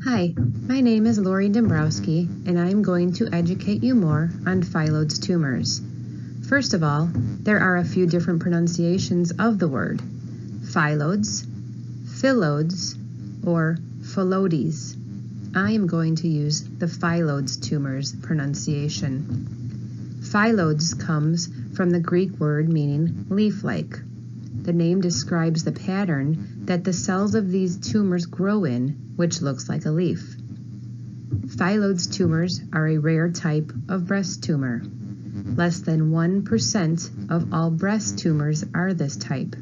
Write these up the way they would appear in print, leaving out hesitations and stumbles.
Hi, my name is Lori Dombrowski, and I am going to educate you more on Phyllodes tumors. First of all, there are a few different pronunciations of the word. Phyllodes, Phyllodes, or Phyllodes. I am going to use the Phyllodes tumors pronunciation. Phyllodes comes from the Greek word meaning leaf-like. The name describes the pattern that the cells of these tumors grow in, which looks like a leaf. Phyllodes tumors are a rare type of breast tumor. Less than 1% of all breast tumors are this type.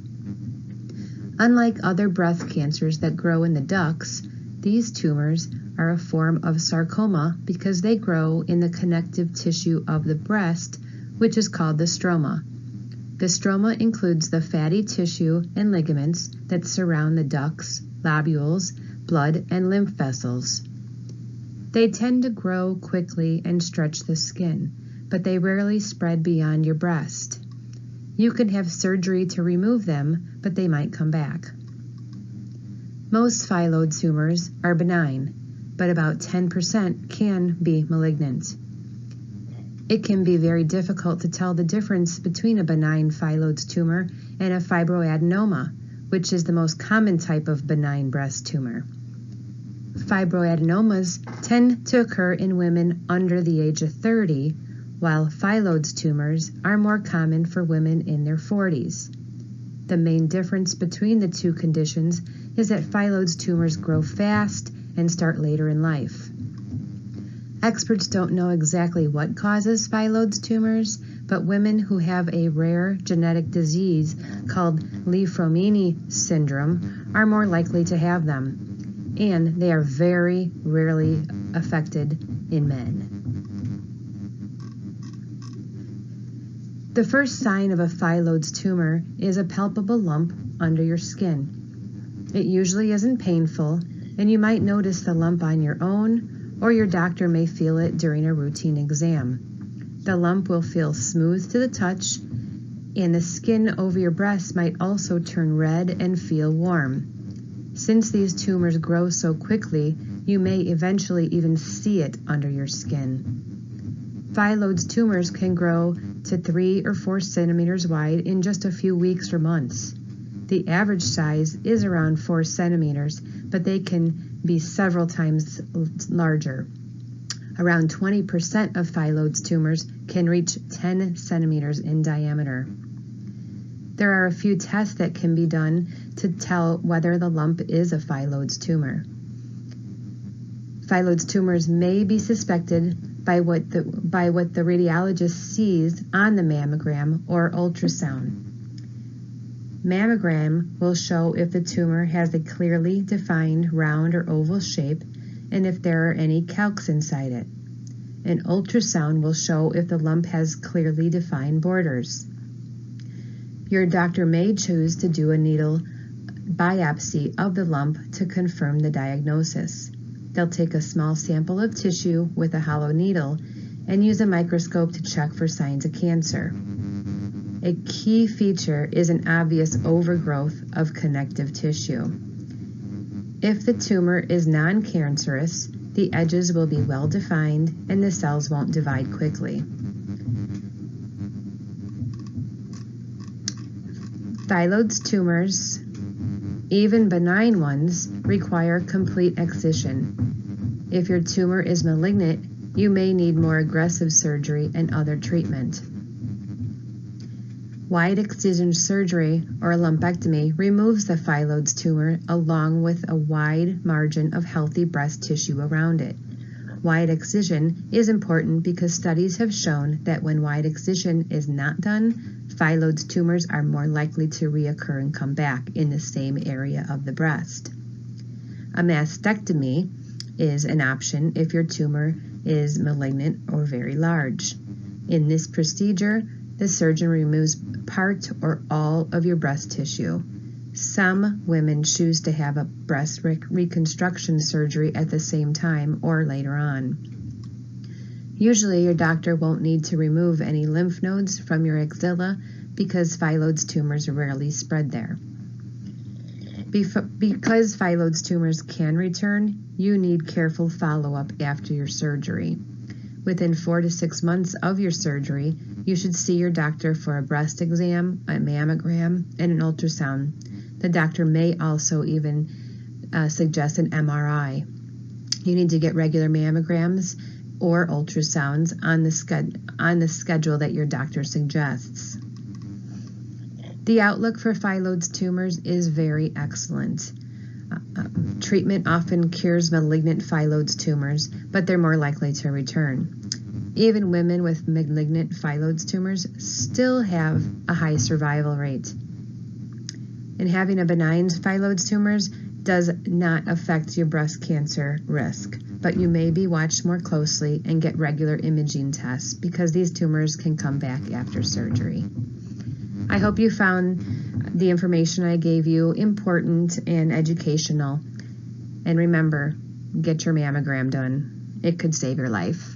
Unlike other breast cancers that grow in the ducts, these tumors are a form of sarcoma because they grow in the connective tissue of the breast, which is called the stroma. The stroma includes the fatty tissue and ligaments that surround the ducts, lobules, blood, and lymph vessels. They tend to grow quickly and stretch the skin, but they rarely spread beyond your breast. You can have surgery to remove them, but they might come back. Most phyllodes tumors are benign, but about 10% can be malignant. It can be very difficult to tell the difference between a benign phyllodes tumor and a fibroadenoma, which is the most common type of benign breast tumor. Fibroadenomas tend to occur in women under the age of 30, while phyllodes tumors are more common for women in their 40s. The main difference between the two conditions is that phyllodes tumors grow fast and start later in life. Experts don't know exactly what causes phyllodes tumors, but women who have a rare genetic disease called Li-Fraumeni syndrome are more likely to have them, and they are very rarely affected in men. The first sign of a phyllodes tumor is a palpable lump under your skin. It usually isn't painful, and you might notice the lump on your own, or your doctor may feel it during a routine exam. The lump will feel smooth to the touch, and the skin over your breast might also turn red and feel warm. Since these tumors grow so quickly, you may eventually even see it under your skin. Phyllodes tumors can grow to 3 or 4 centimeters wide in just a few weeks or months. The average size is around 4 centimeters, but they can be several times larger. Around 20% of phyllodes tumors can reach 10 centimeters in diameter. There are a few tests that can be done to tell whether the lump is a phyllodes tumor. Phyllodes tumors may be suspected by what the radiologist sees on the mammogram or ultrasound. Mammogram will show if the tumor has a clearly defined round or oval shape and if there are any calcs inside it. An ultrasound will show if the lump has clearly defined borders. Your doctor may choose to do a needle biopsy of the lump to confirm the diagnosis. They'll take a small sample of tissue with a hollow needle and use a microscope to check for signs of cancer. A key feature is an obvious overgrowth of connective tissue. If the tumor is non-cancerous, the edges will be well defined and the cells won't divide quickly. Phyllodes tumors, even benign ones, require complete excision. If your tumor is malignant, you may need more aggressive surgery and other treatment. Wide excision surgery or lumpectomy removes the phyllodes tumor along with a wide margin of healthy breast tissue around it. Wide excision is important because studies have shown that when wide excision is not done, phyllodes tumors are more likely to reoccur and come back in the same area of the breast. A mastectomy is an option if your tumor is malignant or very large. In this procedure, the surgeon removes part or all of your breast tissue. Some women choose to have a breast reconstruction surgery at the same time or later on. Usually your doctor won't need to remove any lymph nodes from your axilla because phyllodes tumors rarely spread there. Because phyllodes tumors can return, you need careful follow-up after your surgery. Within 4 to 6 months of your surgery, you should see your doctor for a breast exam, a mammogram, and an ultrasound. The doctor may also even suggest an MRI. You need to get regular mammograms or ultrasounds on the schedule that your doctor suggests. The outlook for phyllodes tumors is very excellent. Treatment often cures malignant phyllodes tumors, but they're more likely to return. Even women with malignant phyllodes tumors still have a high survival rate. And having a benign phyllodes tumors does not affect your breast cancer risk, but you may be watched more closely and get regular imaging tests because these tumors can come back after surgery. I hope you found the information I gave you important and educational. And remember, get your mammogram done. It could save your life.